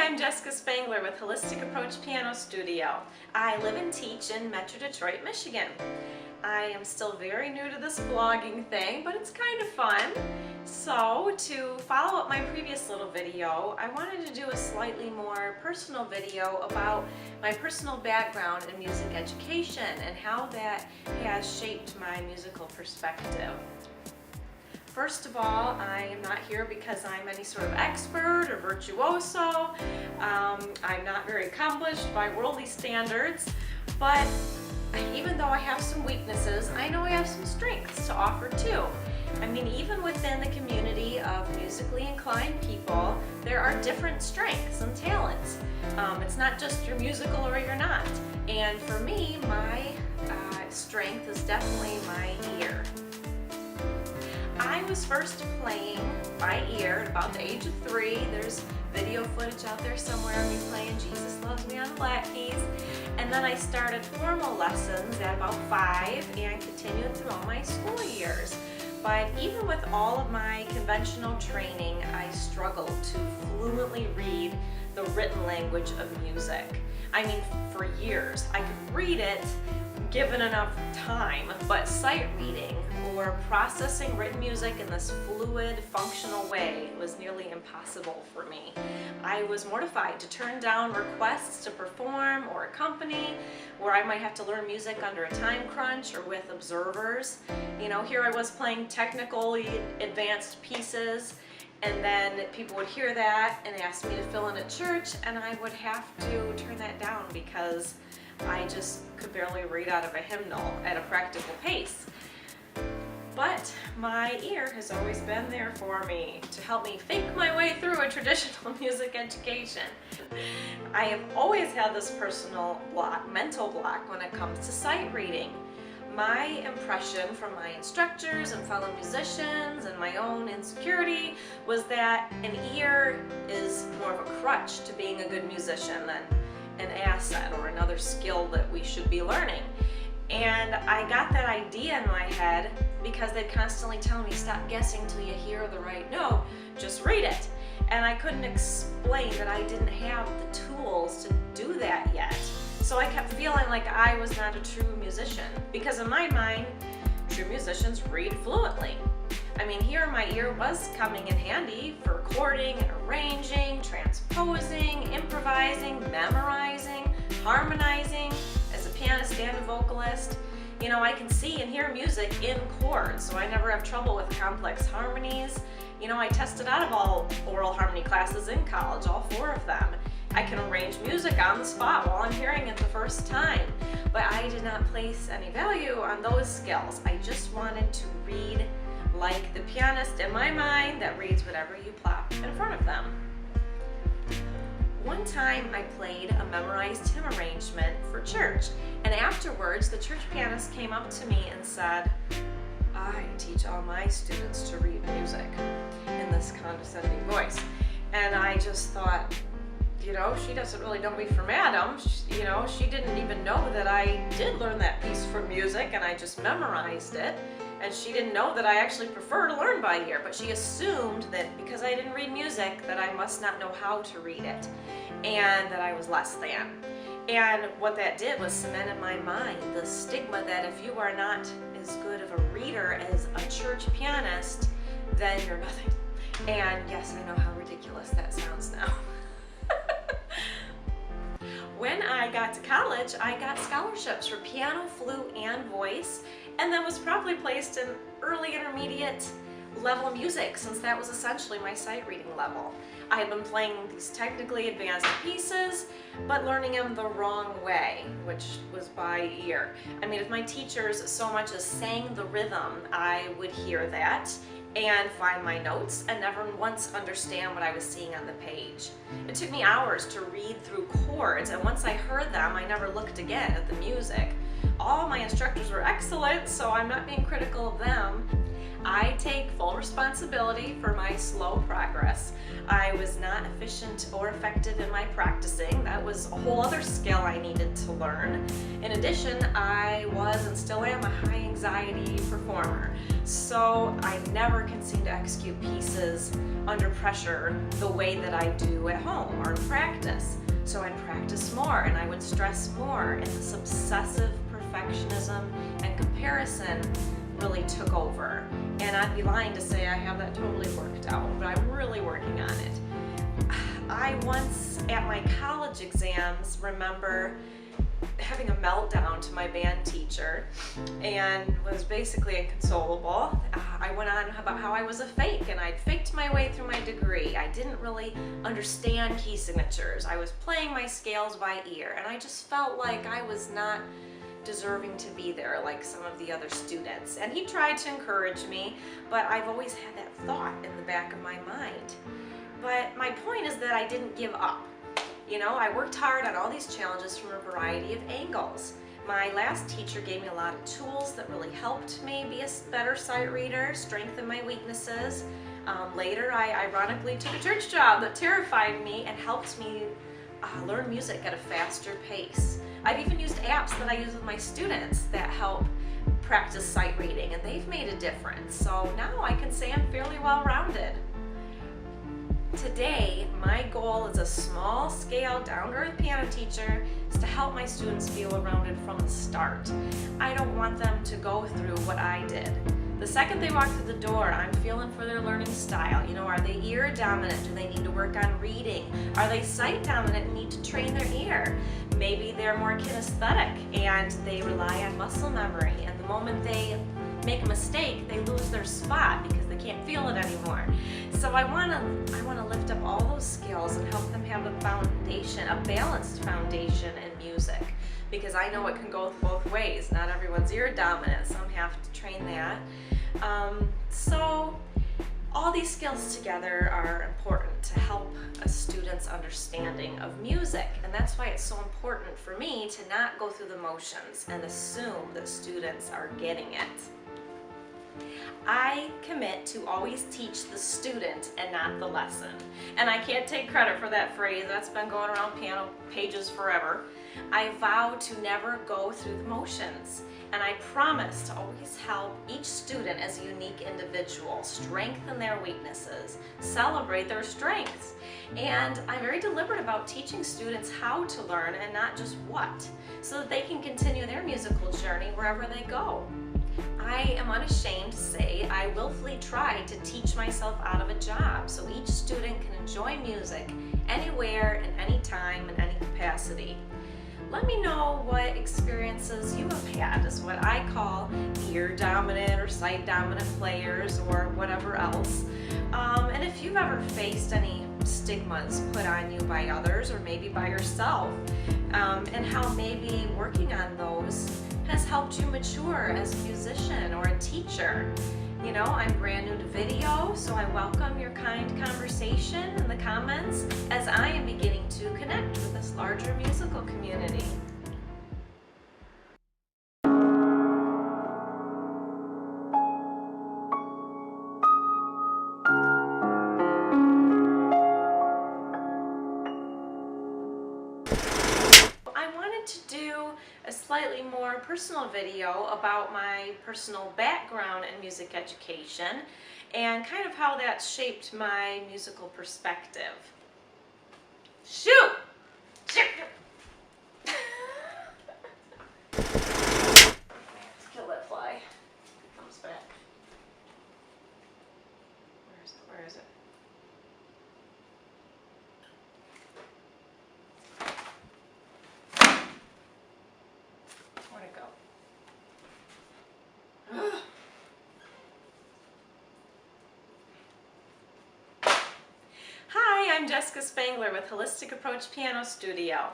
I'm Jessica Spangler with Holistic Approach Piano Studio. I live and teach in Metro Detroit, Michigan. I am still very new to this blogging thing, but it's kind of fun. So to follow up my previous little video, I wanted to do a slightly more personal video about my personal background in music education and how that has shaped my musical perspective. First of all, I am not here because I'm any sort of expert or virtuoso. I'm not very accomplished by worldly standards, but even though I have some weaknesses, I know I have some strengths to offer too. I mean, even within the community of musically inclined people, there are different strengths and talents. It's not just you're musical or you're not. And for me, my strength is definitely my ear. I was first playing by ear at about the age of 3. There's video footage out there somewhere of me playing Jesus Loves Me on the flat keys. And then I started formal lessons at about 5 and continued through all my school years. But even with all of my conventional training, I struggled to fluently read the written language of music. I mean, for years, I could read it given enough time, but sight reading or processing written music in this fluid, functional way was nearly impossible for me. I was mortified to turn down requests to perform or accompany, where I might have to learn music under a time crunch or with observers. You know, here I was playing technically advanced pieces, and then people would hear that and ask me to fill in at church, and I would have to turn that down because I just could barely read out of a hymnal at a practical pace. But my ear has always been there for me to help me think my way through a traditional music education. I have always had this personal block, mental block, when it comes to sight reading. My impression from my instructors and fellow musicians and my own insecurity was that an ear is more of a crutch to being a good musician than an asset or another skill that we should be learning. And I got that idea in my head because they'd constantly tell me, stop guessing till you hear the right note, just read it. And I couldn't explain that I didn't have the tools to do that yet. So I kept feeling like I was not a true musician, because in my mind, true musicians read fluently. I mean, here my ear was coming in handy for chording and arranging, transposing, improvising, memorizing, harmonizing. As a pianist and a vocalist, you know, I can see and hear music in chords, so I never have trouble with complex harmonies. You know, I tested out of all oral harmony classes in college, all 4 of them. I can arrange music on the spot while I'm hearing it the first time, but I did not place any value on those skills. I just wanted to read like the pianist in my mind that reads whatever you plop in front of them. One time I played a memorized hymn arrangement for church, and afterwards the church pianist came up to me and said, "I teach all my students to read music," in this condescending voice. And I just thought, you know, she doesn't really know me from Adam. You know, she didn't even know that I did learn that piece from music and I just memorized it. And she didn't know that I actually prefer to learn by ear, but she assumed that because I didn't read music that I must not know how to read it and that I was less than. And what that did was cement in my mind the stigma that if you are not as good of a reader as a church pianist, then you're nothing. And yes, I know how ridiculous that sounds now. When I got to college, I got scholarships for piano, flute, and voice, and then was probably placed in early intermediate level music, since that was essentially my sight reading level. I had been playing these technically advanced pieces, but learning them the wrong way, which was by ear. I mean, if my teachers so much as sang the rhythm, I would hear that and find my notes and never once understand what I was seeing on the page. It took me hours to read through chords, and once I heard them, I never looked again at the music. All my instructors were excellent, so I'm not being critical of them. I take full responsibility for my slow progress. I was not efficient or effective in my practicing. That was a whole other skill I needed to learn. In addition, I was and still am a high anxiety performer. So I never can seem to execute pieces under pressure the way that I do at home or in practice. So I'd practice more and I would stress more, and this obsessive perfectionism and comparison really took over. And I'd be lying to say I have that totally worked out, but I'm really working on it. I once, at my college exams, remember having a meltdown to my band teacher and was basically inconsolable. I went on about how I was a fake and I'd faked my way through my degree. I didn't really understand key signatures. I was playing my scales by ear, and I just felt like I was not deserving to be there like some of the other students. And he tried to encourage me, but I've always had that thought in the back of my mind. But my point is that I didn't give up. You know, I worked hard on all these challenges from a variety of angles. My last teacher gave me a lot of tools that really helped me be a better sight reader, strengthen my weaknesses. Later, I ironically took a church job that terrified me and helped me learn music at a faster pace. I've even used apps that I use with my students that help practice sight reading, and they've made a difference. So now I can say I'm fairly well-rounded. Today, my goal as a small-scale, down-to-earth piano teacher is to help my students feel well-rounded from the start. I don't want them to go through what I did. The second they walk through the door, I'm feeling for their learning style. You know, are they ear dominant? Do they need to work on reading? Are they sight dominant and need to train their ear? Maybe they're more kinesthetic and they rely on muscle memory, and the moment they make a mistake, they lose their spot because they can't feel it anymore. So I want to lift up all those skills and help them have a foundation, a balanced foundation in music, because I know it can go both ways. Not everyone's ear dominant, some have to train that. So all these skills together are important to help a student's understanding of music, and that's why it's so important for me to not go through the motions and assume that students are getting it. I commit to always teach the student and not the lesson. And I can't take credit for that phrase. That's been going around piano pages forever. I vow to never go through the motions. And I promise to always help each student as a unique individual, strengthen their weaknesses, celebrate their strengths. And I'm very deliberate about teaching students how to learn and not just what, so that they can continue their musical journey wherever they go. I am unashamed to say I willfully try to teach myself out of a job so each student can enjoy music anywhere and anytime in any capacity. Let me know what experiences you have had as what I call ear dominant or sight dominant players or whatever else. And if you've ever faced any stigmas put on you by others or maybe by yourself, and how maybe working on those has helped you mature as a musician or a teacher. You know, I'm brand new to video, so I welcome your kind conversation in the comments as I am beginning to connect with this larger musical community. To do a slightly more personal video about my personal background in music education and kind of how that shaped my musical perspective. Shoot! Shoot! Let's kill that fly. It comes back. Where is it? Where'd it go? Hi, I'm Jessica Spangler with Holistic Approach Piano Studio.